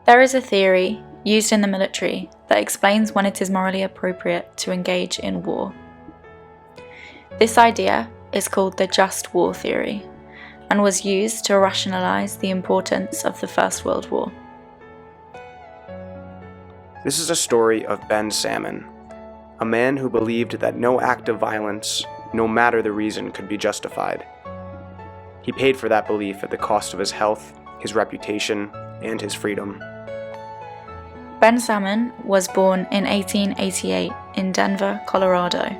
There is a theory used in the military that explains when it is morally appropriate to engage in war. This idea is called the just war theory and was used to rationalize the importance of the First World War. This is a story of Ben Salmon, a man who believed that no act of violence, no matter the reason, could be justified. He paid for that belief at the cost of his health, his reputation, and his freedom. Ben Salmon was born in 1888 in Denver, Colorado.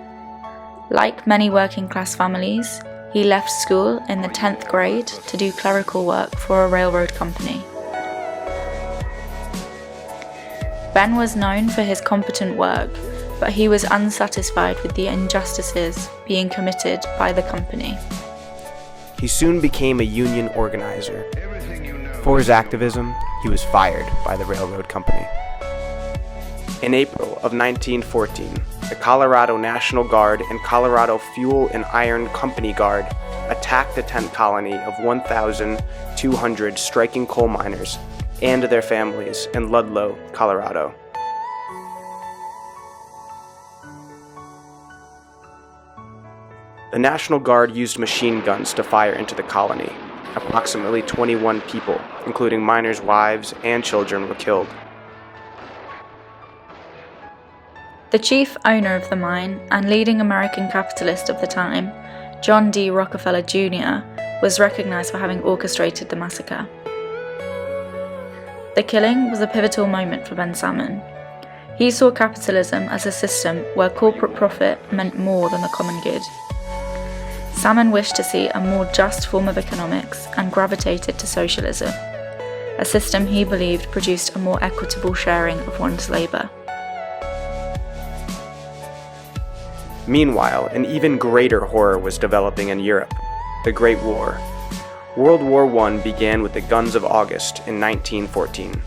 Like many working-class families, he left school in the 10th grade to do clerical work for a railroad company. Ben was known for his competent work, but he was unsatisfied with the injustices being committed by the company. He soon became a union organizer. For his activism, he was fired by the railroad company. In April of 1914, the Colorado National Guard and Colorado Fuel and Iron Company Guard attacked a tent colony of 1,200 striking coal miners and their families in Ludlow, Colorado. The National Guard used machine guns to fire into the colony. Approximately 21 people, including miners' wives and children, were killed. The chief owner of the mine and leading American capitalist of the time, John D. Rockefeller Jr., was recognized for having orchestrated the massacre. The killing was a pivotal moment for Ben Salmon. He saw capitalism as a system where corporate profit meant more than the common good. Salmon wished to see a more just form of economics and gravitated to socialism, a system he believed produced a more equitable sharing of one's labour. Meanwhile, an even greater horror was developing in Europe, the Great War. World War I began with the Guns of August in 1914.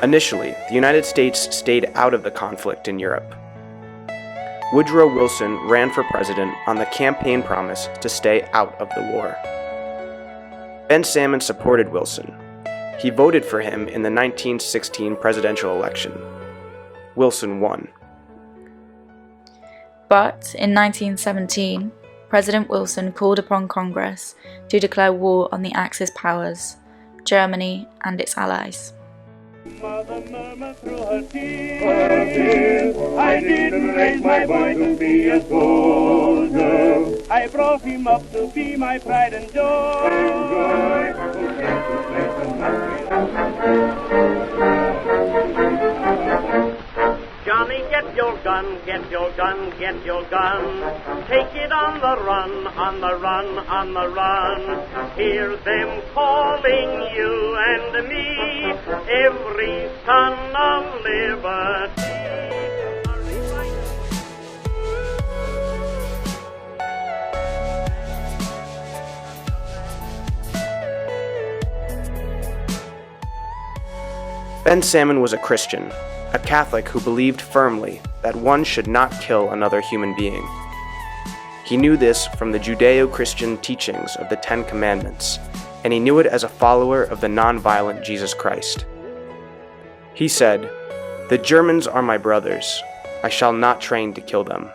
Initially, the United States stayed out of the conflict in Europe. Woodrow Wilson ran for president on the campaign promise to stay out of the war. Ben Salmon supported Wilson. He voted for him in the 1916 presidential election. Wilson won. But in 1917, President Wilson called upon Congress to declare war on the Axis powers, Germany and its allies. Mother murmured through her tears, I didn't raise my boy to be a soldier. I brought him up to be my pride and joy. Johnny, get your gun, get your gun, get your gun. Take it on the run, on the run, on the run. Hear them calling you and me, every son of liberty. Ben Salmon was a Christian, a Catholic who believed firmly that one should not kill another human being. He knew this from the Judeo-Christian teachings of the Ten Commandments, and he knew it as a follower of the nonviolent Jesus Christ. He said, "The Germans are my brothers. I shall not train to kill them."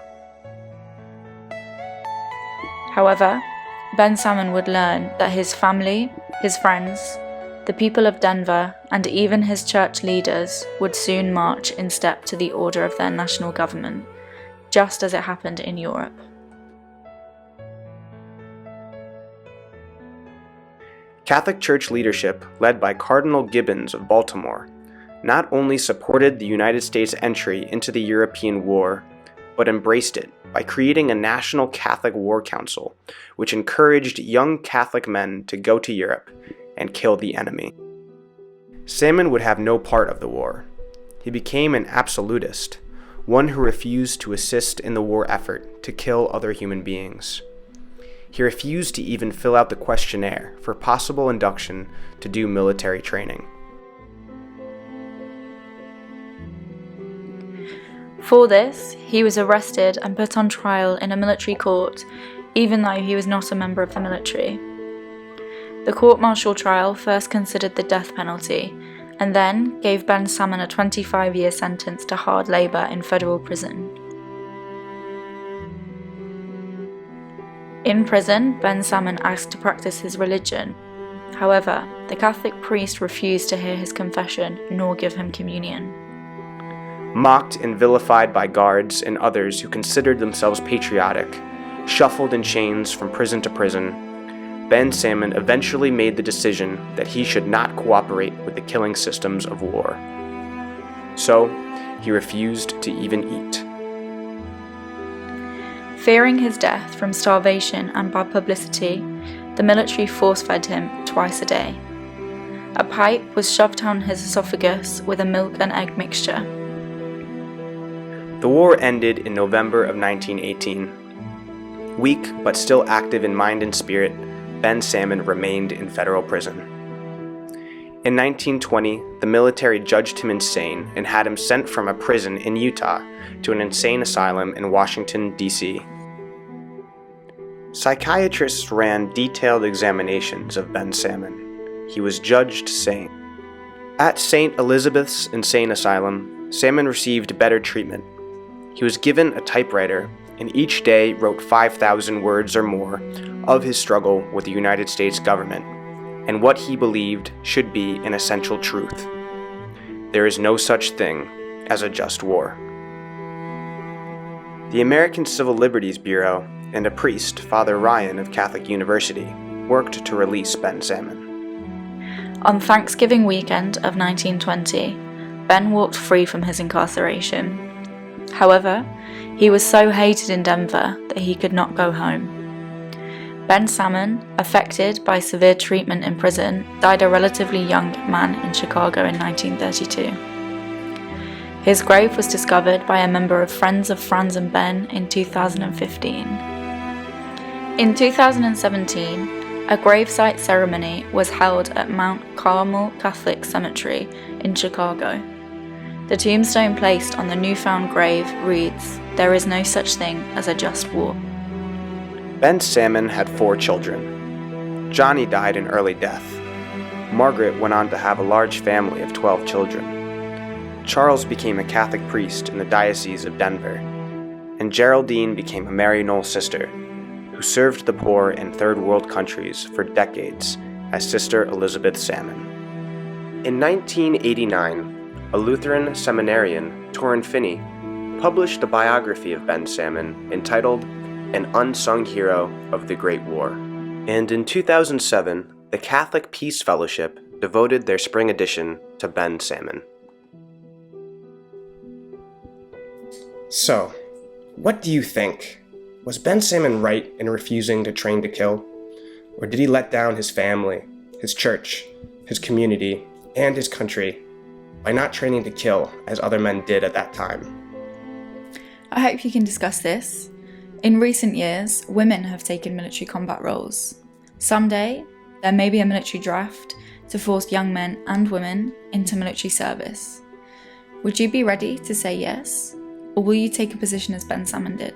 However, Ben Salmon would learn that his family, his friends, the people of Denver, and even his church leaders would soon march in step to the order of their national government, just as it happened in Europe. Catholic Church leadership, led by Cardinal Gibbons of Baltimore, not only supported the United States' entry into the European War, but embraced it by creating a National Catholic War Council, which encouraged young Catholic men to go to Europe and kill the enemy. Salmon would have no part of the war. He became an absolutist, one who refused to assist in the war effort to kill other human beings. He refused to even fill out the questionnaire for possible induction to do military training. For this, he was arrested and put on trial in a military court, even though he was not a member of the military. The court-martial trial first considered the death penalty, and then gave Ben Salmon a 25-year sentence to hard labour in federal prison. In prison, Ben Salmon asked to practice his religion. However, the Catholic priest refused to hear his confession nor give him communion. Mocked and vilified by guards and others who considered themselves patriotic, shuffled in chains from prison to prison, Ben Salmon eventually made the decision that he should not cooperate with the killing systems of war. So, he refused to even eat. Fearing his death from starvation and bad publicity, the military force-fed him twice a day. A pipe was shoved down his esophagus with a milk and egg mixture. The war ended in November of 1918. Weak but still active in mind and spirit, Ben Salmon remained in federal prison. In 1920, the military judged him insane and had him sent from a prison in Utah to an insane asylum in Washington, D.C. Psychiatrists ran detailed examinations of Ben Salmon. He was judged sane. At St. Elizabeth's Insane Asylum, Salmon received better treatment. He was given a typewriter and each day wrote 5,000 words or more of his struggle with the United States government and what he believed should be an essential truth. There is no such thing as a just war. The American Civil Liberties Bureau and a priest, Father Ryan of Catholic University, worked to release Ben Salmon. On Thanksgiving weekend of 1920, Ben walked free from his incarceration. However, he was so hated in Denver that he could not go home. Ben Salmon, affected by severe treatment in prison, died a relatively young man in Chicago in 1932. His grave was discovered by a member of Friends of Franz and Ben in 2015. In 2017, a gravesite ceremony was held at Mount Carmel Catholic Cemetery in Chicago. The tombstone placed on the newfound grave reads, "There is no such thing as a just war." Ben Salmon had 4 children. Johnny died an early death. Margaret went on to have a large family of 12 children. Charles became a Catholic priest in the Diocese of Denver. And Geraldine became a Maryknoll sister, who served the poor in third world countries for decades as Sister Elizabeth Salmon. In 1989, a Lutheran seminarian, Torrin Finney, published a biography of Ben Salmon entitled An Unsung Hero of the Great War. And in 2007, the Catholic Peace Fellowship devoted their spring edition to Ben Salmon. So, what do you think? Was Ben Salmon right in refusing to train to kill? Or did he let down his family, his church, his community, and his country by not training to kill as other men did at that time? I hope you can discuss this. In recent years, women have taken military combat roles. Someday, there may be a military draft to force young men and women into military service. Would you be ready to say yes? Or will you take a position as Ben Salmon did?